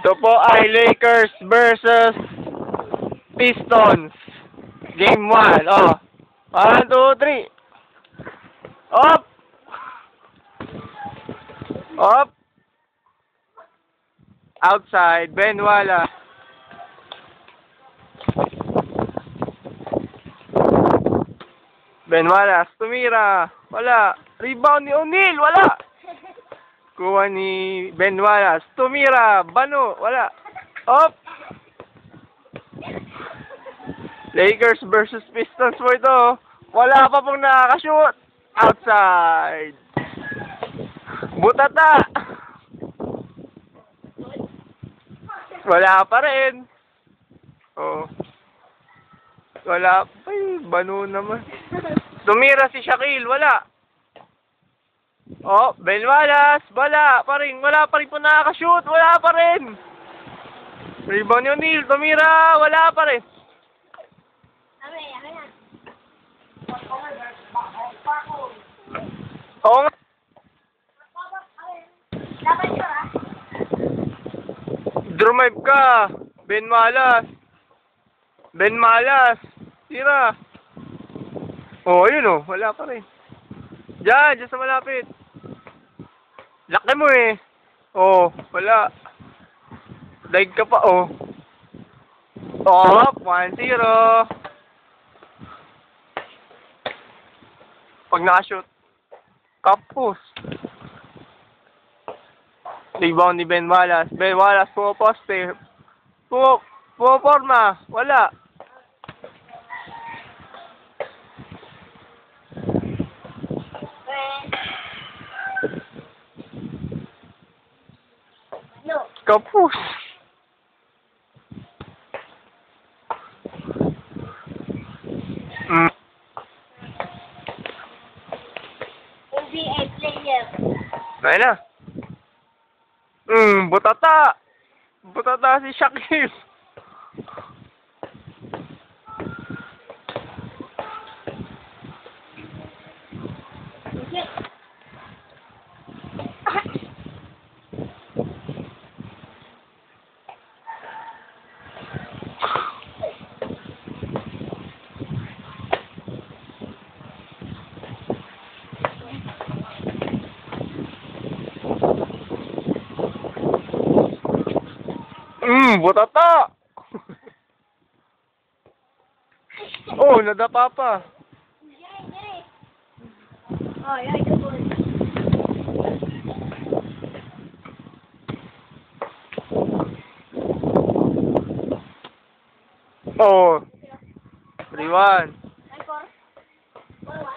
Ito po ay Lakers versus Pistons. Game 1. Oh. 1, 2, 3. Up! Up! Outside. Ben Wallace. Ben Wallace. Tumira. Wala. Rebound ni O'Neal. Wala. Kuha ni Ben Wallace. Tumira. Bano. Wala. Up! Lakers versus Pistons po ito. Wala pa pong nakakashoot. Outside. Butata. Wala pa rin. Oh. Wala pa eh. Bano naman. Tumira si Shaquille. Wala. Oh, Ben Wallace. Wala pa rin. Wala pa rin po nakakashoot. Wala pa rin. Rebound ni O'Neal. Tumira. Wala pa rin. Oo nga. Drive ka. Ben Wallace. Ben Wallace. Tira. Oh, yun oh. Wala pa rin. Diyan sa malapit. Laki mo eh. Oh, wala. Daig ka pa oh. Top, 1-0. Pag nakashoot. Kapus. Rebound ni Ben Wallace. Ben Wallace, pumaposte. Pumaporma. Wala. Kapus. NBA player. Ayun na. Butata. Butata si Shaquille. Butata. Oh, nadapa pa. Oh, yeah, good boy. Oh. 3-1. Ay,